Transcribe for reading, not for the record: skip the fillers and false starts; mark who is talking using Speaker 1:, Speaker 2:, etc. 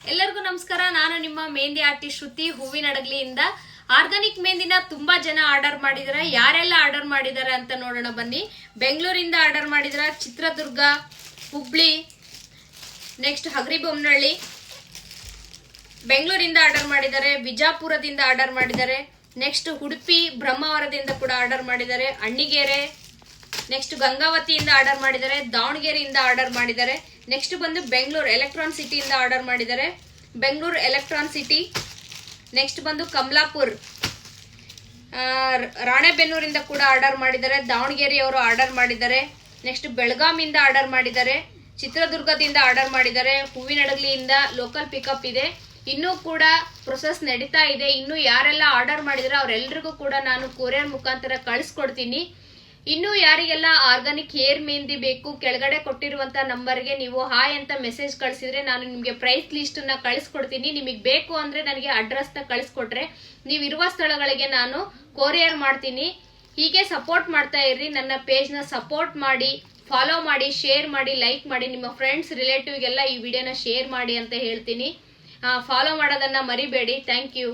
Speaker 1: ಎಲ್ಲರಿಗೂ ನಮಸ್ಕಾರ. ನಾನು ನಿಮ್ಮ ಮೆಹಂದಿ ಆರ್ಟಿಸ್ಟ್ ಶ್ರುತಿ ಹೂವಿನಡಗಲಿಯಿಂದ. ಆರ್ಗಾನಿಕ್ ಮೆಹಂದಿನ ತುಂಬಾ ಜನ ಆರ್ಡರ್ ಮಾಡಿದಾರೆ. ಯಾರೆಲ್ಲ ಆರ್ಡರ್ ಮಾಡಿದಾರೆ ಅಂತ ನೋಡೋಣ ಬನ್ನಿ. ಬೆಂಗಳೂರಿಂದ ಆರ್ಡರ್ ಮಾಡಿದಾರೆ, ಚಿತ್ರದುರ್ಗ, ಹುಬ್ಳಿ, ನೆಕ್ಸ್ಟ್ ಹಗರಿಬೊಮ್ಮನಹಳ್ಳಿ. ಬೆಂಗಳೂರಿಂದ ಆರ್ಡರ್ ಮಾಡಿದ್ದಾರೆ, ವಿಜಾಪುರದಿಂದ ಆರ್ಡರ್ ಮಾಡಿದ್ದಾರೆ, ನೆಕ್ಸ್ಟ್ ಉಡುಪಿ ಬ್ರಹ್ಮಾವರದಿಂದ ಕೂಡ ಆರ್ಡರ್ ಮಾಡಿದ್ದಾರೆ, ಅಣ್ಣಿಗೇರೆ, ನೆಕ್ಸ್ಟ್ ಗಂಗಾವತಿಯಿಂದ ಆರ್ಡರ್ ಮಾಡಿದ್ದಾರೆ, ದಾವಣಗೆರೆಯಿಂದ ಆರ್ಡರ್ ಮಾಡಿದ್ದಾರೆ. ನೆಕ್ಸ್ಟ್ ಬಂದು ಬೆಂಗಳೂರು ಎಲೆಕ್ಟ್ರಾನ್ ಸಿಟಿಯಿಂದ ಆರ್ಡರ್ ಮಾಡಿದ್ದಾರೆ, ಬೆಂಗಳೂರು ಎಲೆಕ್ಟ್ರಾನ್ ಸಿಟಿ. ನೆಕ್ಸ್ಟ್ ಬಂದು ಕಮಲಾಪುರ್, ರಾಣೆಬೆನ್ನೂರಿಂದ ಕೂಡ ಆರ್ಡರ್ ಮಾಡಿದ್ದಾರೆ, ದಾವಣಗೆರೆಯವರು ಆರ್ಡರ್ ಮಾಡಿದ್ದಾರೆ. ನೆಕ್ಸ್ಟ್ ಬೆಳಗಾಮಿಂದ ಆರ್ಡರ್ ಮಾಡಿದ್ದಾರೆ, ಚಿತ್ರದುರ್ಗದಿಂದ ಆರ್ಡರ್ ಮಾಡಿದ್ದಾರೆ, ಹೂವಿನಡಗಲಿಯಿಂದ ಲೋಕಲ್ ಪಿಕಪ್ ಇದೆ. ಇನ್ನೂ ಕೂಡ ಪ್ರೊಸೆಸ್ ನಡೀತಾ ಇದೆ. ಇನ್ನು ಯಾರೆಲ್ಲ ಆರ್ಡರ್ ಮಾಡಿದಾರೆ ಅವರೆಲ್ಲರಿಗೂ ಕೂಡ ನಾನು ಕೊರಿಯರ್ ಮುಖಾಂತರ ಕಳಿಸ್ಕೊಡ್ತೀನಿ. ಇನ್ನು ಯಾರಿಗೆಲ್ಲ ಆರ್ಗಾನಿಕ್ ಹೇರ್ ಮೆಹಂದಿ ಬೇಕು, ಕೆಳಗಡೆ ಕೊಟ್ಟಿರುವಂತ ನಂಬರ್ಗೆ ನೀವು ಹಾಯ್ ಅಂತ ಮೆಸೇಜ್ ಕಳಿಸಿದ್ರೆ ನಾನು ನಿಮಗೆ ಪ್ರೈಸ್ ಲಿಸ್ಟ್ ನ ಕಳಿಸ್ಕೊಡ್ತೀನಿ. ನಿಮಗೆ ಬೇಕು ಅಂದ್ರೆ ನನಗೆ ಅಡ್ರೆಸ್ ನ ಕಳಿಸ್ಕೊಟ್ರೆ ನೀವು ಇರುವ ಸ್ಥಳಗಳಿಗೆ ನಾನು ಕೊರಿಯರ್ ಮಾಡ್ತೀನಿ. ಹೀಗೆ ಸಪೋರ್ಟ್ ಮಾಡ್ತಾ ಇರ್ರಿ. ನನ್ನ ಪೇಜ್ ನ ಸಪೋರ್ಟ್ ಮಾಡಿ, ಫಾಲೋ ಮಾಡಿ, ಶೇರ್ ಮಾಡಿ, ಲೈಕ್ ಮಾಡಿ. ನಿಮ್ಮ ಫ್ರೆಂಡ್ಸ್ ರಿಲೇಟಿವ್ಗೆಲ್ಲ ಈ ವಿಡಿಯೋನ ಶೇರ್ ಮಾಡಿ ಅಂತ ಹೇಳ್ತೀನಿ. ಫಾಲೋ ಮಾಡೋದನ್ನ ಮರಿಬೇಡಿ. Thank you.